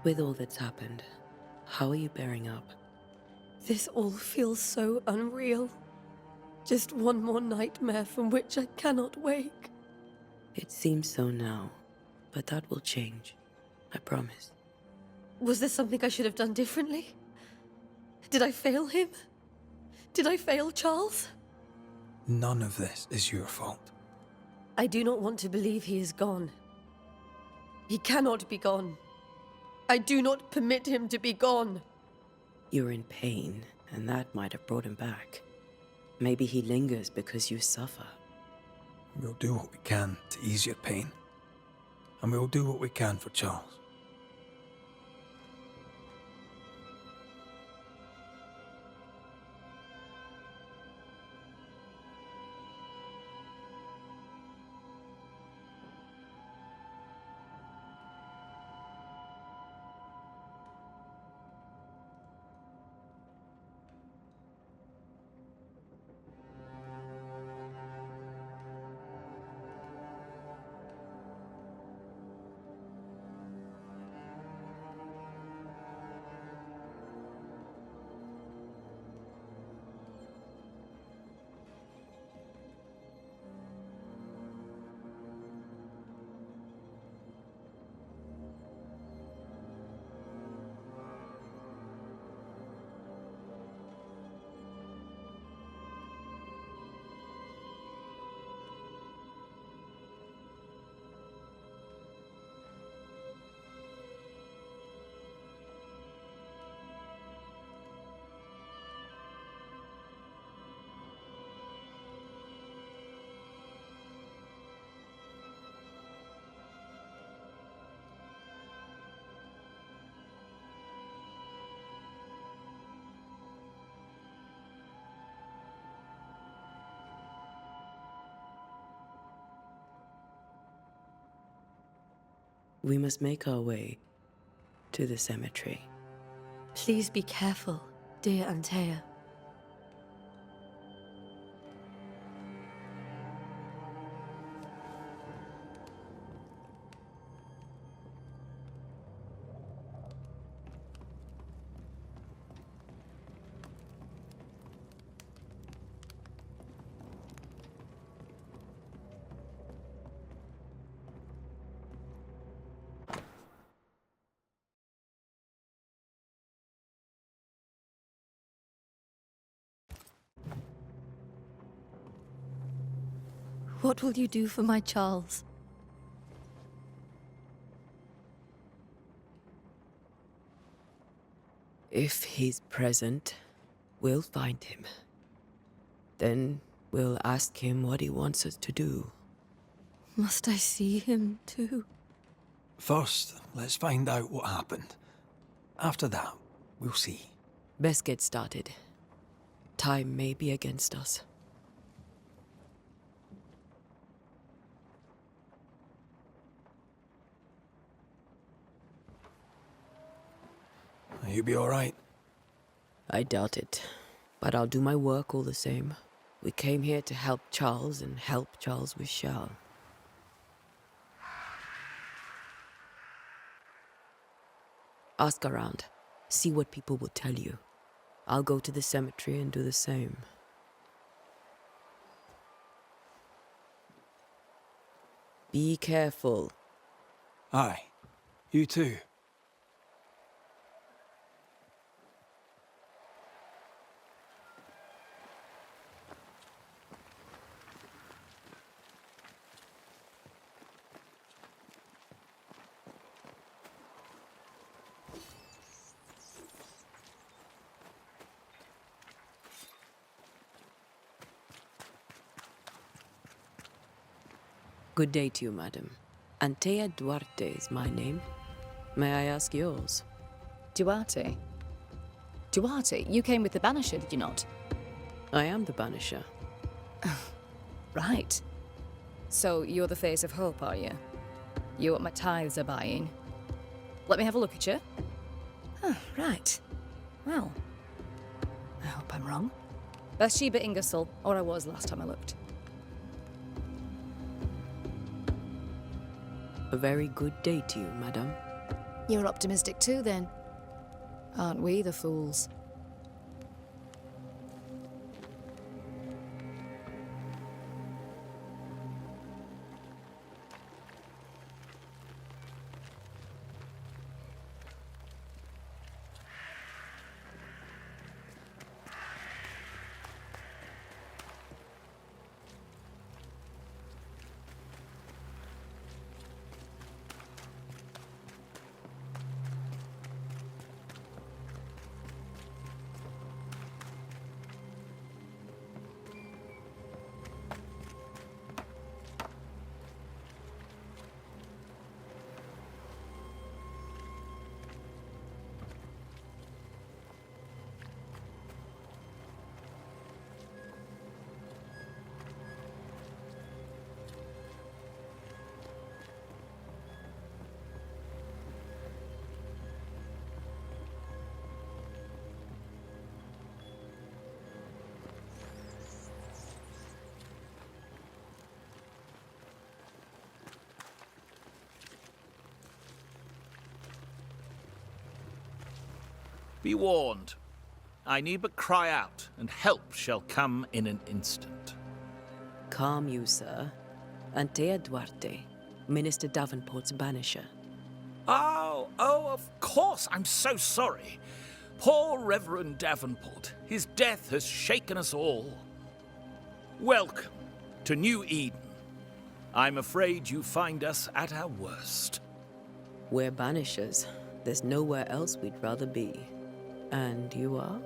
With all that's happened, how are you bearing up? This all feels so unreal. Just one more nightmare from which I cannot wake. It seems so now, but that will change. I promise. Was there something I should have done differently? Did I fail him? Did I fail Charles? None of this is your fault. I do not want to believe he is gone. He cannot be gone. I do not permit him to be gone. You're in pain, and that might have brought him back. Maybe he lingers because you suffer. We'll do what we can to ease your pain. And we'll do what we can for Charles. We must make our way to the cemetery. Please be careful, dear Antea. What will you do for my Charles? If he's present, we'll find him. Then we'll ask him what he wants us to do. Must I see him too? First, let's find out what happened. After that, we'll see. Best get started. Time may be against us. You be all right? I doubt it, but I'll do my work all the same. We came here to help Charles, and help Charles we shall. Ask around. See what people will tell you. I'll go to the cemetery and do the same. Be careful. Aye. You too. Good day to you, madam. Antea Duarte is my name. May I ask yours? Duarte? Duarte, you came with the Banisher, did you not? I am the Banisher. Right. So you're the face of hope, are you? You're what my tithes are buying. Let me have a look at you. Oh, right. Well, I hope I'm wrong. Bathsheba Ingersoll, or I was last time I looked. A very good day to you, madam. You're optimistic too, then. Aren't we the fools? Be warned. I need but cry out, and help shall come in an instant. Calm you, sir. Antea Duarte, Minister Davenport's banisher. Oh, of course. I'm so sorry. Poor Reverend Davenport. His death has shaken us all. Welcome to New Eden. I'm afraid you find us at our worst. We're banishers. There's nowhere else we'd rather be. And you are?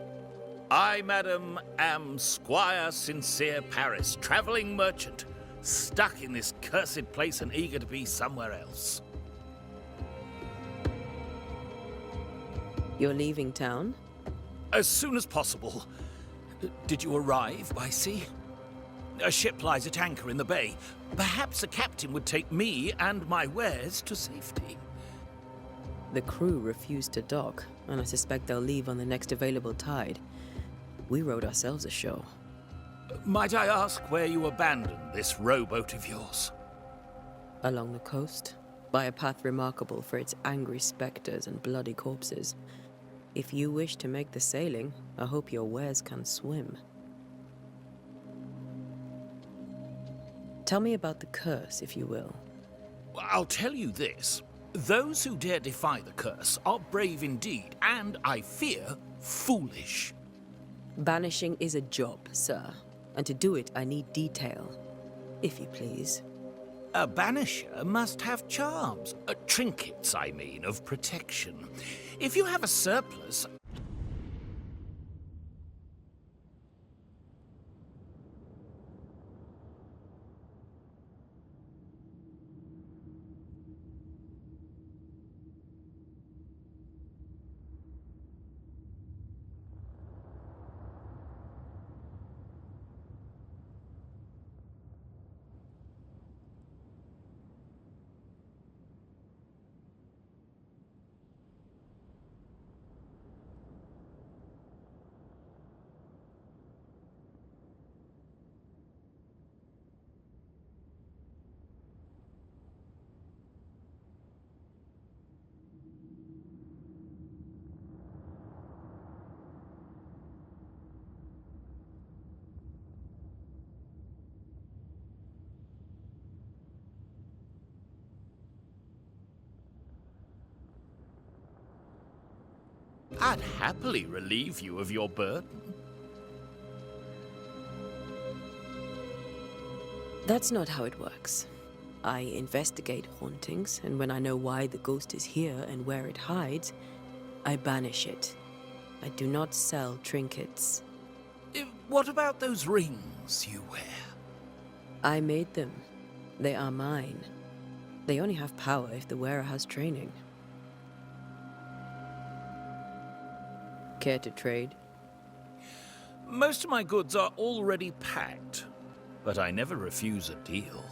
I, madam, am Squire Sincere Paris, travelling merchant, stuck in this cursed place and eager to be somewhere else. You're leaving town? As soon as possible. Did you arrive by sea? A ship lies at anchor in the bay. Perhaps a captain would take me and my wares to safety. The crew refused to dock, and I suspect they'll leave on the next available tide. We rowed ourselves ashore. Might I ask where you abandoned this rowboat of yours? Along the coast, by a path remarkable for its angry specters and bloody corpses. If you wish to make the sailing, I hope your wares can swim. Tell me about the curse, if you will. I'll tell you this. Those who dare defy the curse are brave indeed, and, I fear, foolish. Banishing is a job, sir. And to do it, I need detail. If you please. A banisher must have charms. Trinkets, I mean, of protection. If you have a surplus... I'd happily relieve you of your burden. That's not how it works. I investigate hauntings, and when I know why the ghost is here and where it hides, I banish it. I do not sell trinkets. What about those rings you wear? I made them. They are mine. They only have power if the wearer has training. Care to trade? Most of my goods are already packed, but I never refuse a deal.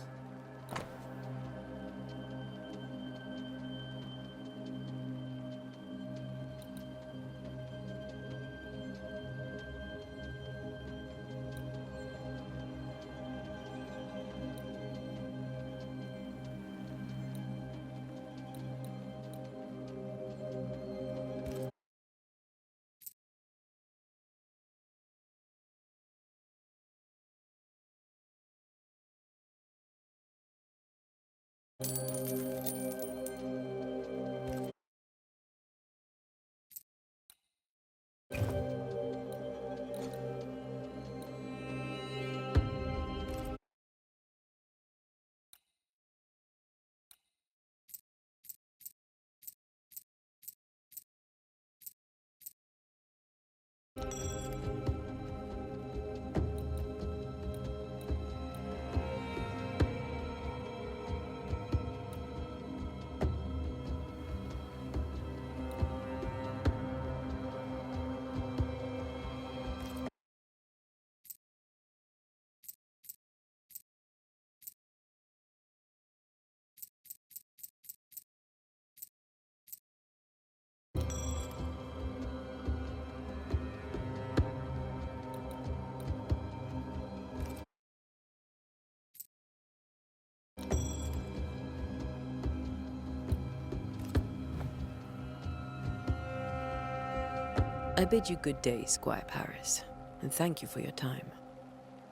I bid you good day, Squire Paris, and thank you for your time.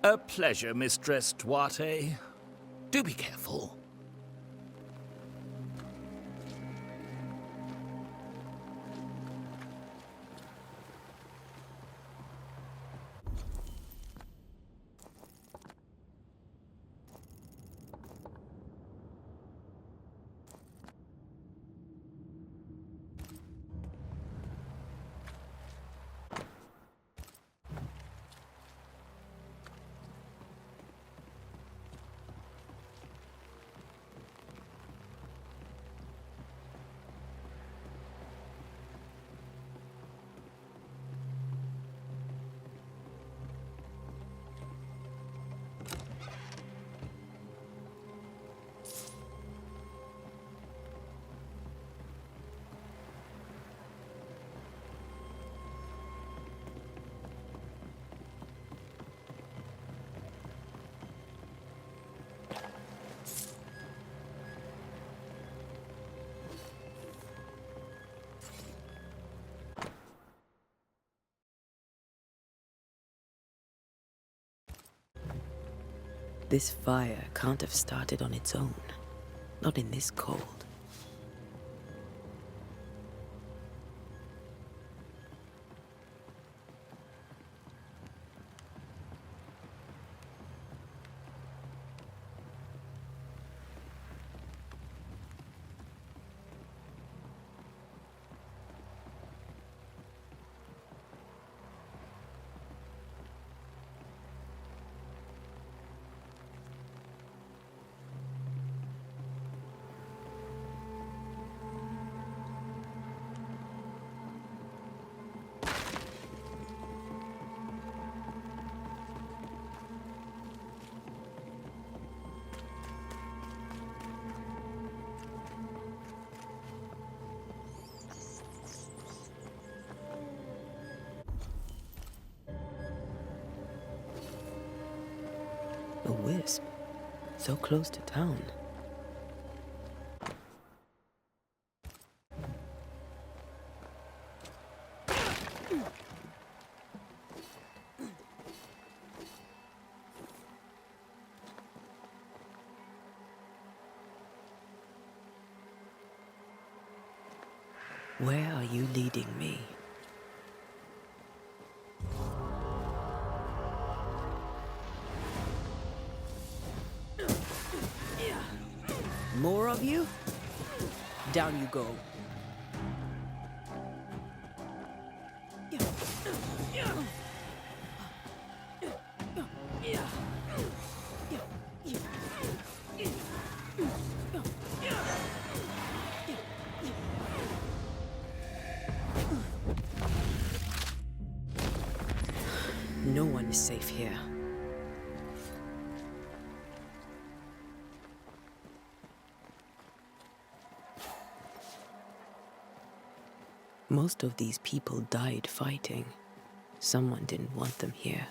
A pleasure, Mistress Duarte. Do be careful. This fire can't have started on its own. Not in this cold. A wisp, so close to town. Where are you leading me? More of you? Down you go. No one is safe here. Most of these people died fighting. Someone didn't want them here.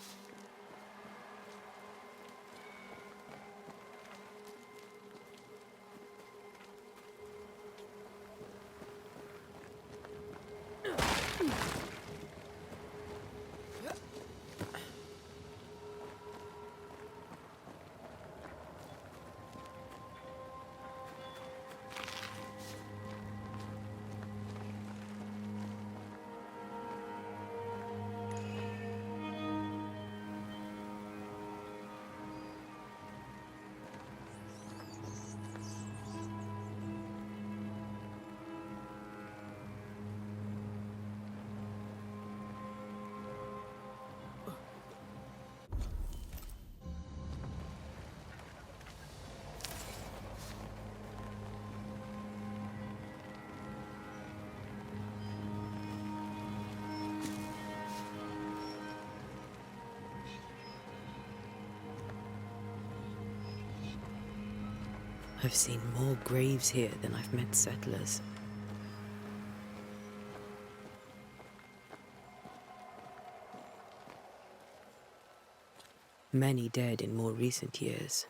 I've seen more graves here than I've met settlers. Many dead in more recent years.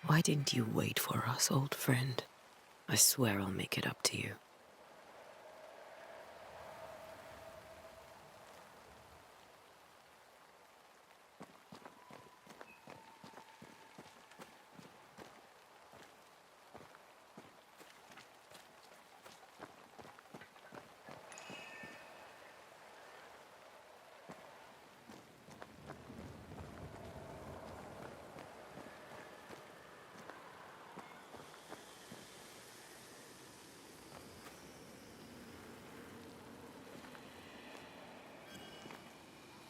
Why didn't you wait for us, old friend? I swear I'll make it up to you.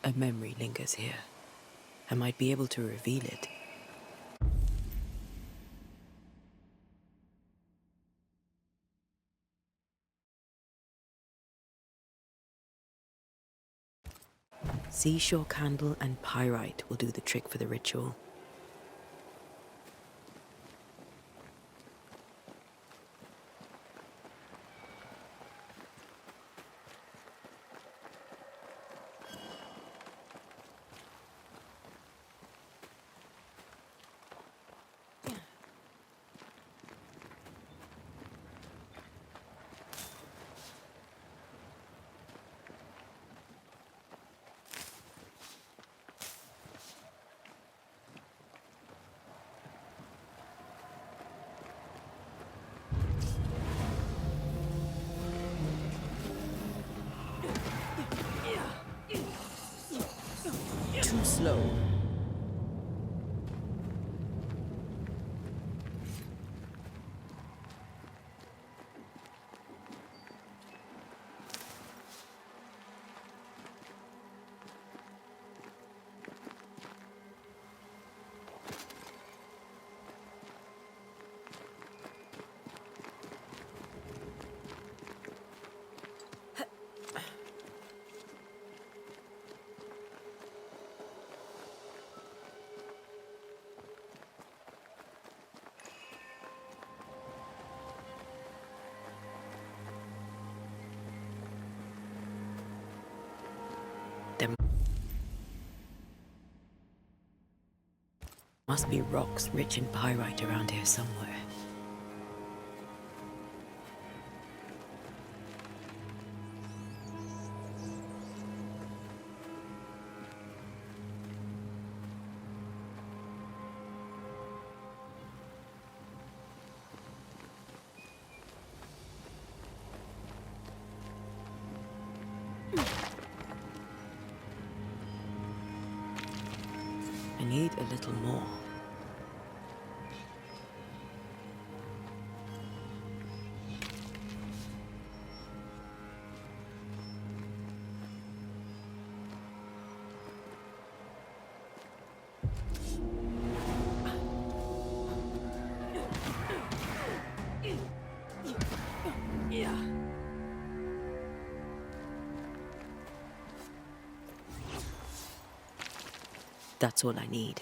A memory lingers here. I might be able to reveal it. Seashore candle and pyrite will do the trick for the ritual. Too slow. There must be rocks rich in pyrite around here somewhere. I need a little more. That's all I need.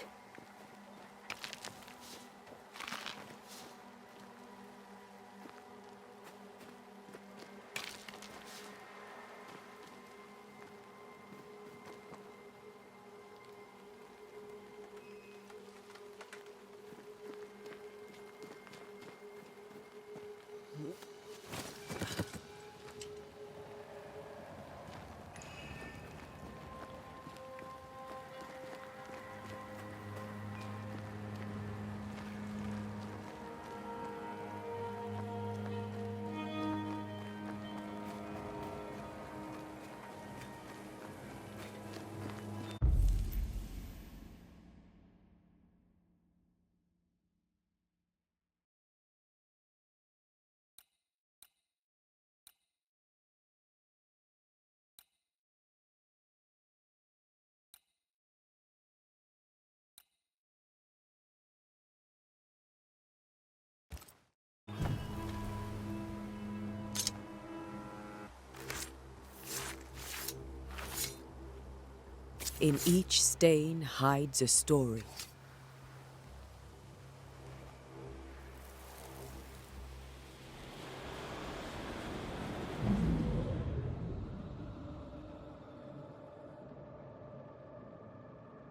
In each stain hides a story.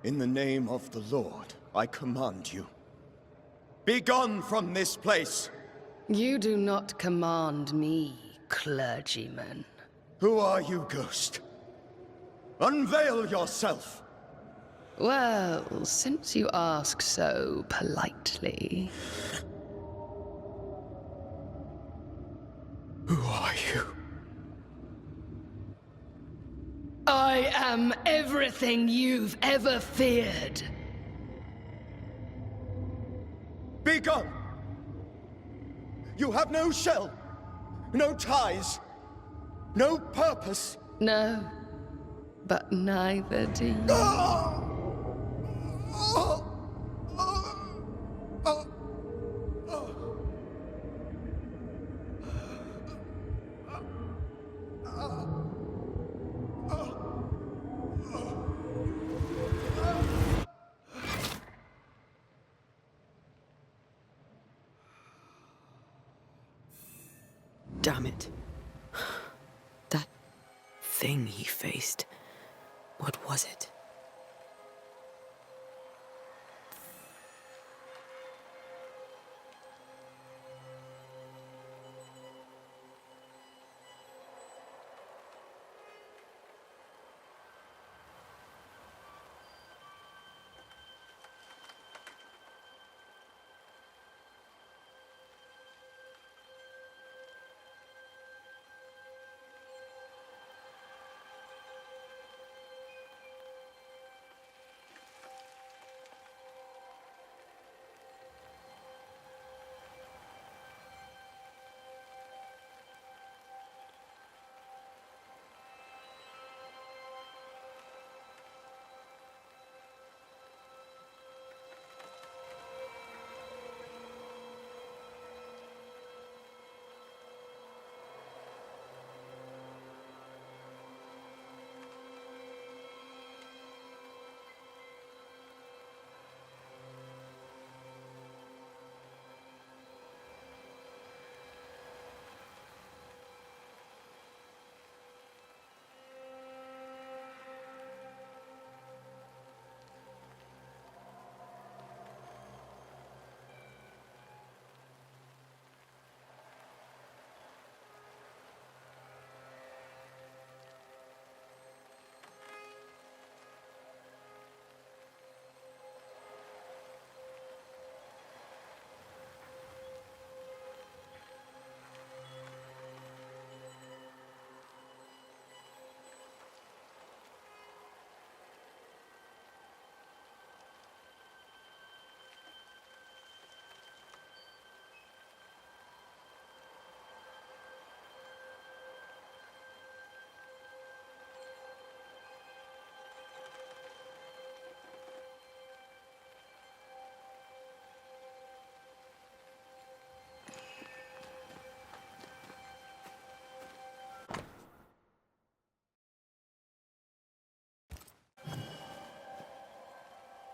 In the name of the Lord, I command you. Be gone from this place! You do not command me, clergyman. Who are you, ghost? Unveil yourself! Well, since you ask so politely. Who are you? I am everything you've ever feared. Be gone! You have no shell, no ties, no purpose. No, but neither do you. Damn it. That thing he faced. What was it?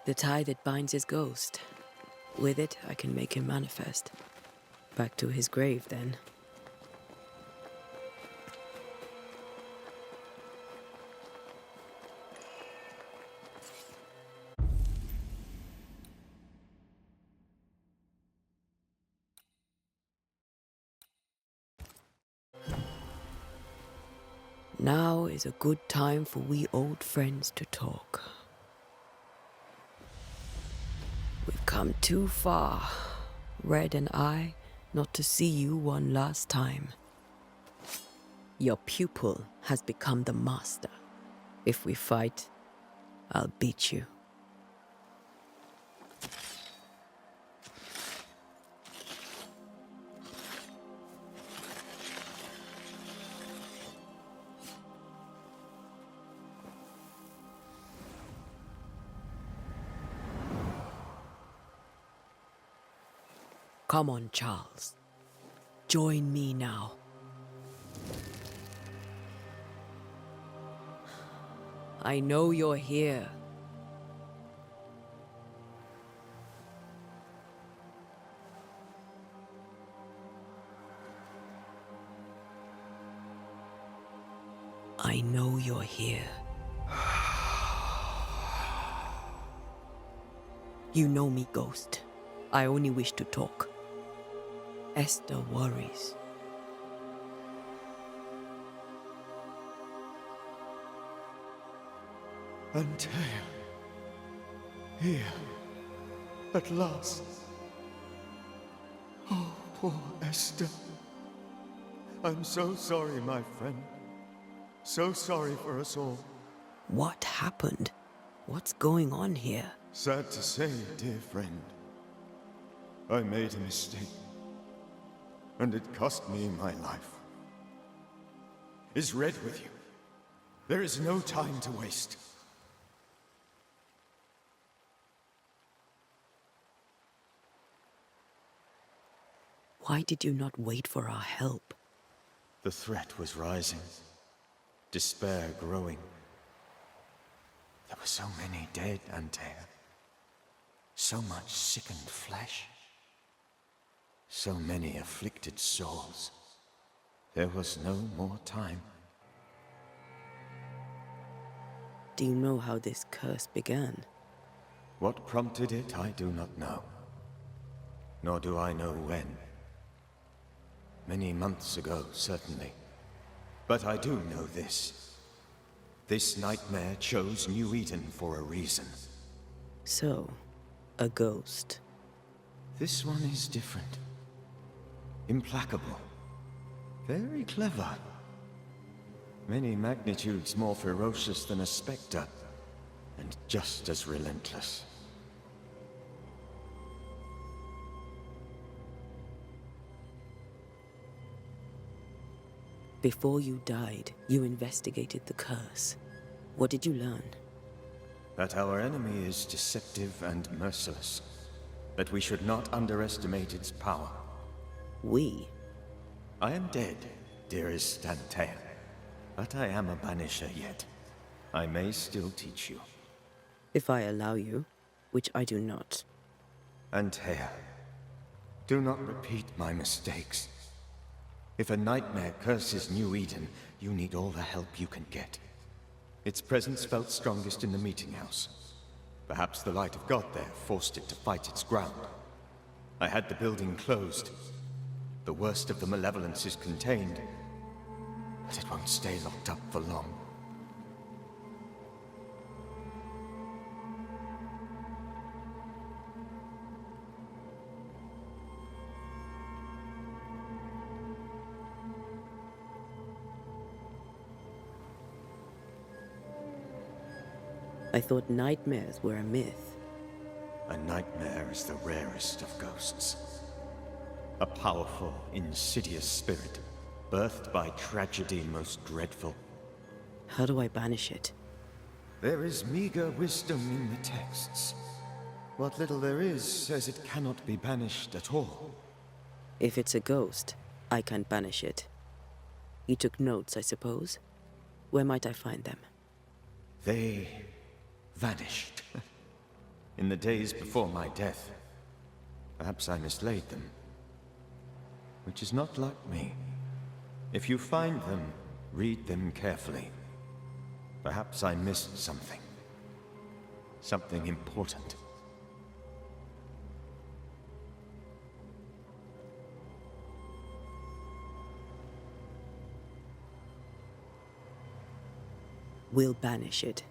The tie that binds his ghost. With it, I can make him manifest. Back to his grave, then. Now is a good time for we old friends to talk. We've come too far, Red and I, not to see you one last time. Your pupil has become the master. If we fight, I'll beat you. Come on, Charles. Join me now. I know you're here. I know you're here. You know me, Ghost. I only wish to talk. Esther worries. Antea. Here. At last. Oh, poor Esther. I'm so sorry, my friend. So sorry for us all. What happened? What's going on here? Sad to say, dear friend. I made a mistake. And it cost me my life. Is Red with you? There is no time to waste. Why did you not wait for our help? The threat was rising. Despair growing. There were so many dead, Antea. So much sickened flesh. So many afflicted souls. There was no more time. Do you know how this curse began? What prompted it, I do not know. Nor do I know when. Many months ago, certainly. But I do know this. This nightmare chose New Eden for a reason. So, a ghost. This one is different. Implacable. Very clever. Many magnitudes more ferocious than a specter, and just as relentless. Before you died, you investigated the curse. What did you learn? That our enemy is deceptive and merciless. That we should not underestimate its power. We? I am dead, dearest Antea. But I am a Banisher yet. I may still teach you. If I allow you, which I do not. Antea, do not repeat my mistakes. If a nightmare curses New Eden, you need all the help you can get. Its presence felt strongest in the meeting house. Perhaps the light of God there forced it to fight its ground. I had the building closed. The worst of the malevolence is contained, but it won't stay locked up for long. I thought nightmares were a myth. A nightmare is the rarest of ghosts. A powerful, insidious spirit, birthed by tragedy most dreadful. How do I banish it? There is meager wisdom in the texts. What little there is says it cannot be banished at all. If it's a ghost, I can't banish it. You took notes, I suppose? Where might I find them? They vanished. In the days before my death. Perhaps I mislaid them. Which is not like me. If you find them, read them carefully. Perhaps I missed something. Something important. We'll banish it,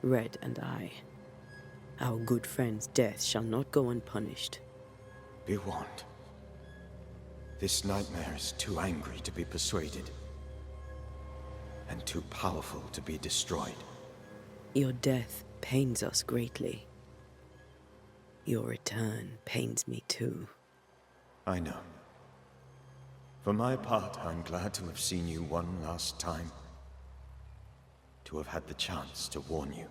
Red and I. Our good friend's death shall not go unpunished. Be warned. This nightmare is too angry to be persuaded. And too powerful to be destroyed. Your death pains us greatly. Your return pains me too. I know. For my part, I'm glad to have seen you one last time. To have had the chance to warn you.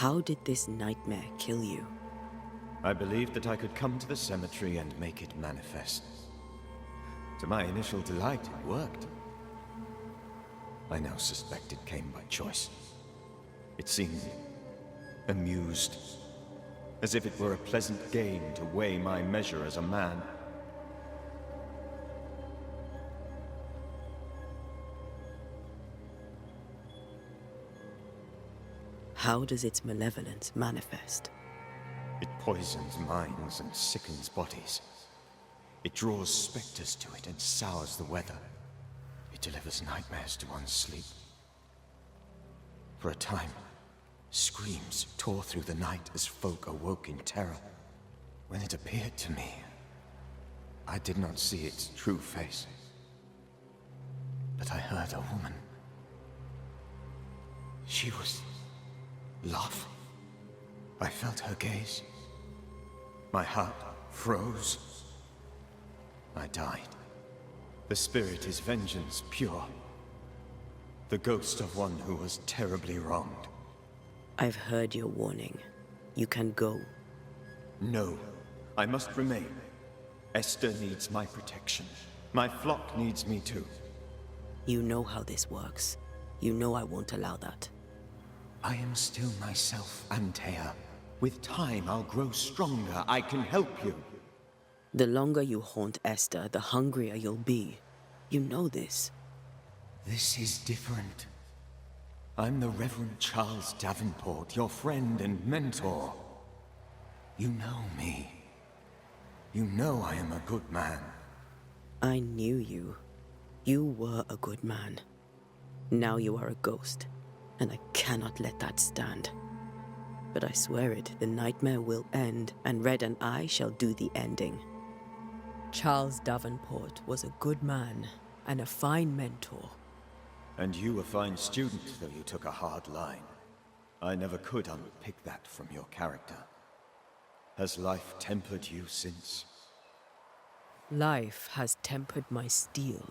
How did this nightmare kill you? I believed that I could come to the cemetery and make it manifest. To my initial delight, it worked. I now suspect it came by choice. It seemed amused, as if it were a pleasant game to weigh my measure as a man. How does its malevolence manifest? It poisons minds and sickens bodies. It draws specters to it and sours the weather. It delivers nightmares to one's sleep. For a time, screams tore through the night as folk awoke in terror. When it appeared to me, I did not see its true face. But I heard a woman. She was laughing. I felt her gaze. My heart froze. I died. The spirit is vengeance pure. The ghost of one who was terribly wronged. I've heard your warning. You can go. No, I must remain. Esther needs my protection. My flock needs me too. You know how this works. You know I won't allow that. I am still myself, Antea. With time, I'll grow stronger. I can help you. The longer you haunt Esther, the hungrier you'll be. You know this. This is different. I'm the Reverend Charles Davenport, your friend and mentor. You know me. You know I am a good man. I knew you. You were a good man. Now you are a ghost, and I cannot let that stand. But I swear it, the nightmare will end, and Red and I shall do the ending. Charles Davenport was a good man and a fine mentor. And you a fine student, though you took a hard line. I never could unpick that from your character. Has life tempered you since? Life has tempered my steel.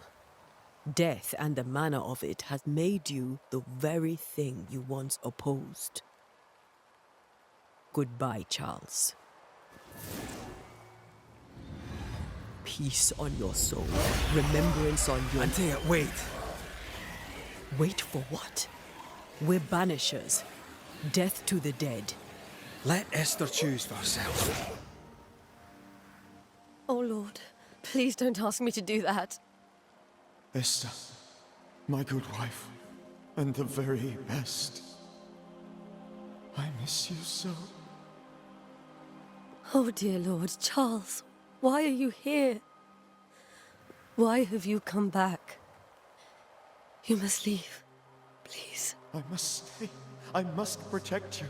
Death and the manner of it has made you the very thing you once opposed. Goodbye, Charles. Peace on your soul. Remembrance on your... Antea, wait! Wait for what? We're banishers. Death to the dead. Let Esther choose for herself. Oh, Lord, please don't ask me to do that. Esther, my good wife, and the very best. I miss you so. Oh, dear Lord, Charles, why are you here? Why have you come back? You must leave, please. I must stay. I must protect you.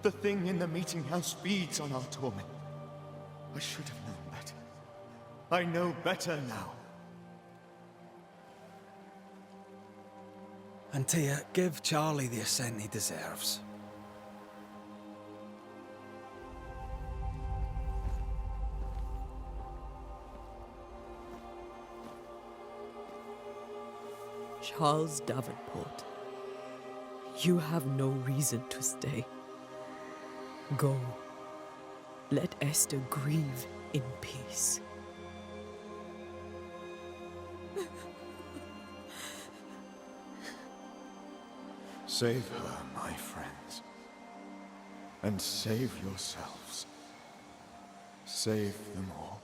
The thing in the meeting house feeds on our torment. I should have known better. I know better now. Antea, give Charlie the ascent he deserves. Charles Davenport, you have no reason to stay. Go. Let Esther grieve in peace. Save her, my friends. And save yourselves. Save them all.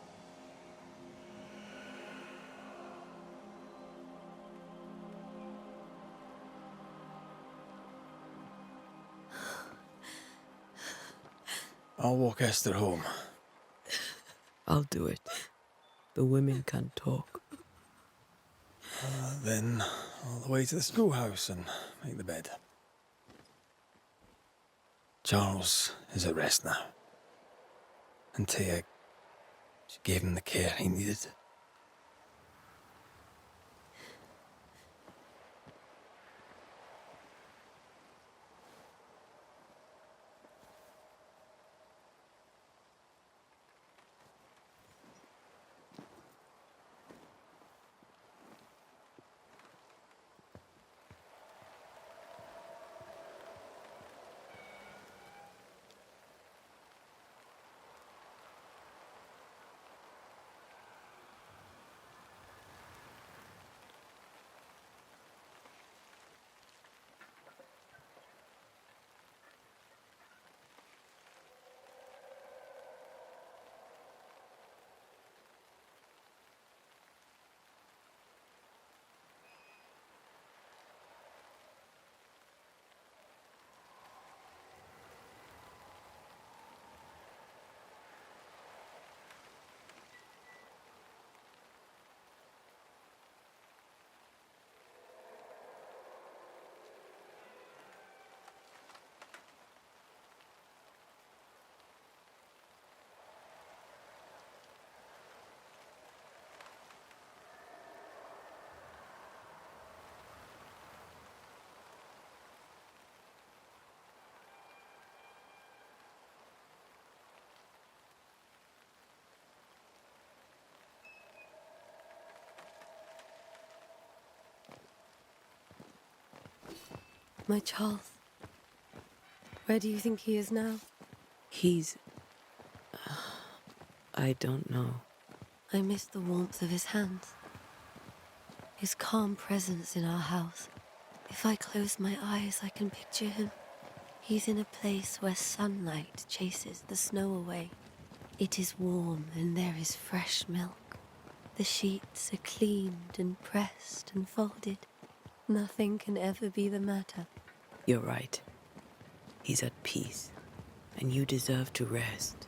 I'll walk Esther home. I'll do it. The women can't talk. Then all the way to the schoolhouse and make the bed. Charles is at rest now. Antea, she gave him the care he needed. My Charles. Where do you think he is now? He's. I don't know. I miss the warmth of his hands. His calm presence in our house. If I close my eyes, I can picture him. He's in a place where sunlight chases the snow away. It is warm and there is fresh milk. The sheets are cleaned and pressed and folded. Nothing can ever be the matter. You're right. He's at peace, and you deserve to rest.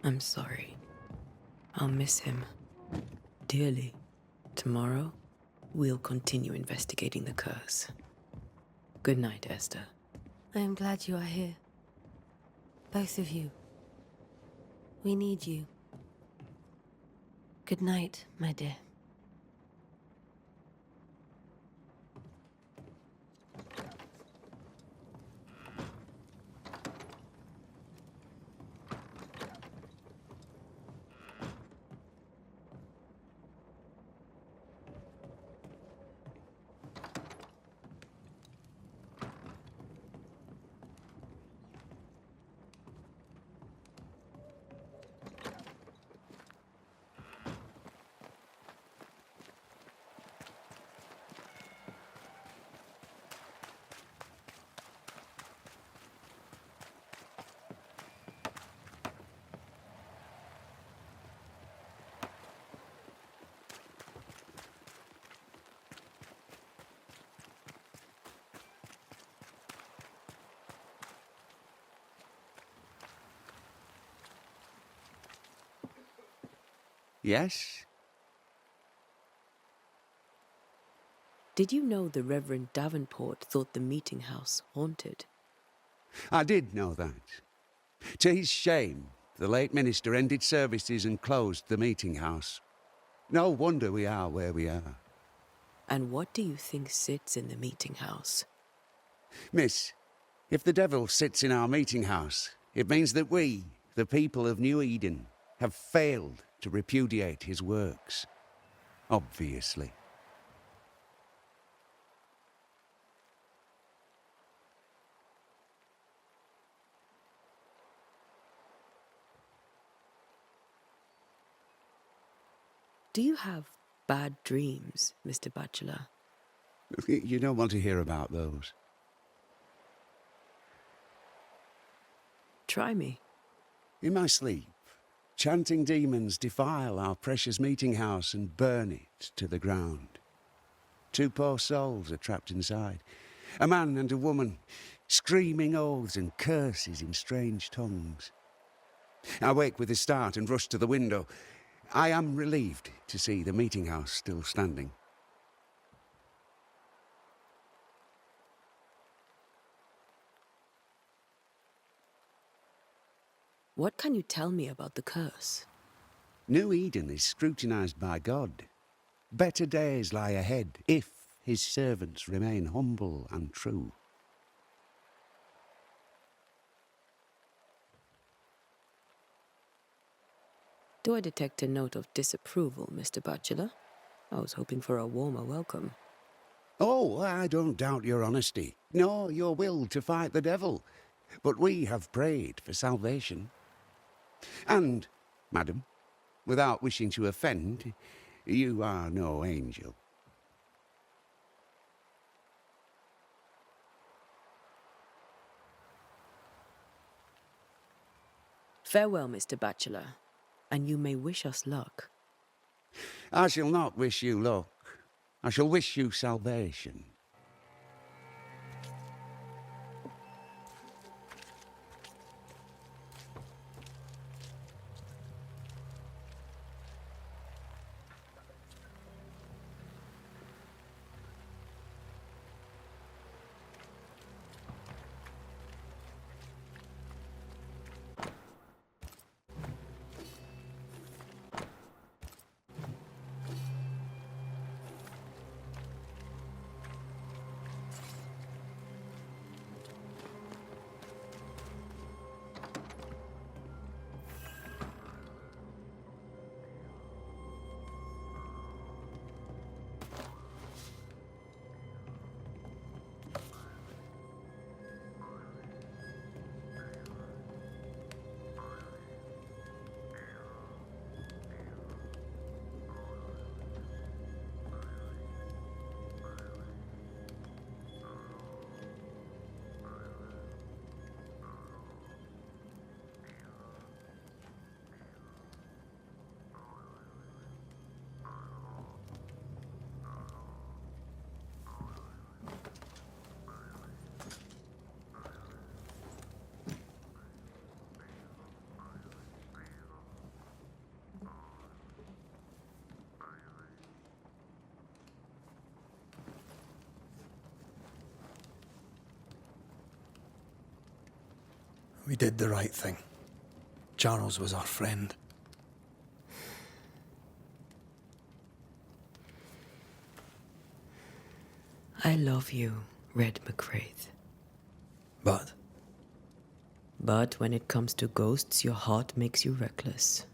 I'm sorry. I'll miss him dearly. Tomorrow, we'll continue investigating the curse. Good night, Esther. I am glad you are here. Both of you. We need you. Good night, my dear. Yes? Did you know the Reverend Davenport thought the meeting house haunted? I did know that. To his shame, the late minister ended services and closed the meeting house. No wonder we are where we are. And what do you think sits in the meeting house? Miss, if the devil sits in our meeting house, it means that we, the people of New Eden, have failed to repudiate his works. Obviously. Do you have bad dreams, Mr. Bachelor? You don't want to hear about those. Try me. In my sleep, chanting demons defile our precious meeting house and burn it to the ground. 2 poor souls are trapped inside. A man and a woman, screaming oaths and curses in strange tongues. I wake with a start and rush to the window. I am relieved to see the meeting house still standing. What can you tell me about the curse? New Eden is scrutinized by God. Better days lie ahead if his servants remain humble and true. Do I detect a note of disapproval, Mr. Bachelor? I was hoping for a warmer welcome. Oh, I don't doubt your honesty, nor your will to fight the devil. But we have prayed for salvation. And, madam, without wishing to offend, you are no angel. Farewell, Mr. Bachelor, and you may wish us luck. I shall not wish you luck. I shall wish you salvation. We did the right thing. Charles was our friend. I love you, Red McCraith. But But when it comes to ghosts, your heart makes you reckless.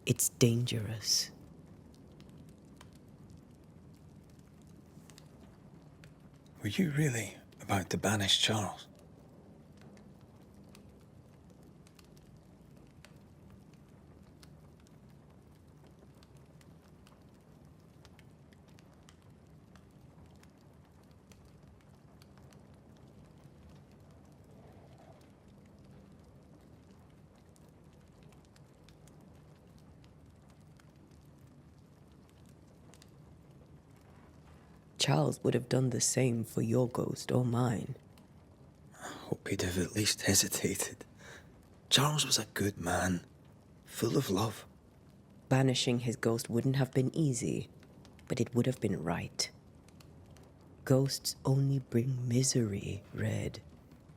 It's dangerous. were you really about to banish Charles? Charles would have done the same for your ghost or mine. I hope he'd have at least hesitated. Charles was a good man, full of love. Banishing his ghost wouldn't have been easy, but it would have been right. Ghosts only bring misery, Red.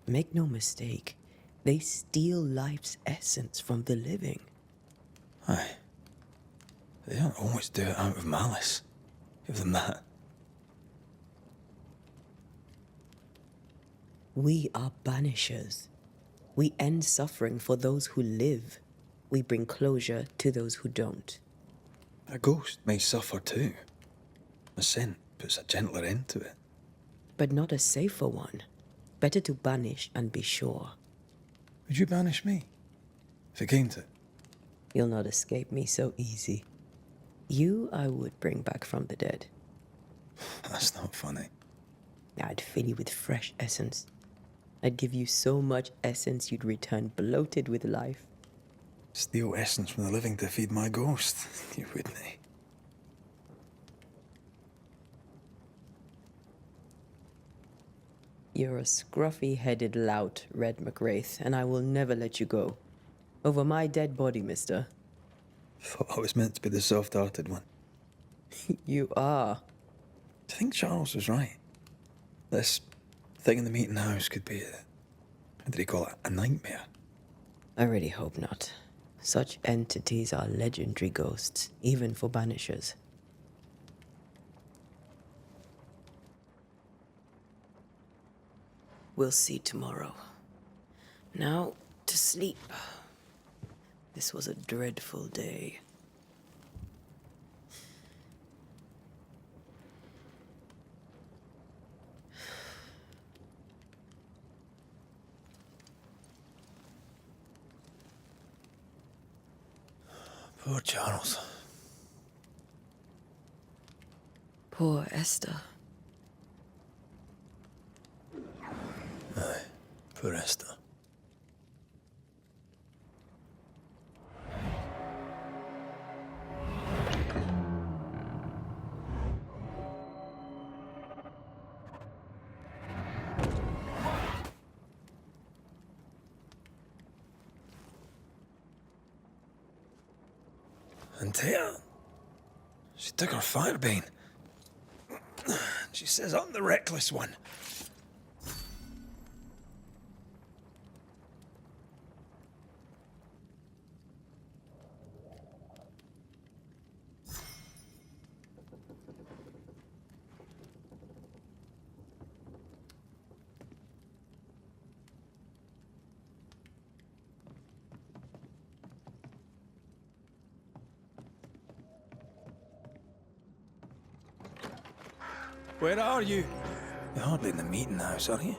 Make no mistake, they steal life's essence from the living. Aye. They don't always do it out of malice. Give them that. We are banishers. We end suffering for those who live. We bring closure to those who don't. A ghost may suffer too. A sin puts a gentler end to it. But not a safer one. Better to banish and be sure. Would you banish me? If it came to it? You'll not escape me so easy. You I would bring back from the dead. That's not funny. I'd fill you with fresh essence. I'd give you so much essence you'd return bloated with life. Steal essence from the living to feed my ghost. You wouldn't. You're a scruffy-headed lout, Red McWraith, and I will never let you go. Over my dead body, mister. Thought I was meant to be the soft-hearted one. You are. Do you think Charles was right? This thing in the meeting house could be how did he call it? A nightmare? I really hope not. Such entities are legendary ghosts, even for Banishers. We'll see tomorrow. Now, to sleep. This was a dreadful day. Poor Charles. Poor Esther. Aye, poor Esther. And Taya, she took her firebane. She says I'm the reckless one. Where are you? You're hardly in the meeting house, are you?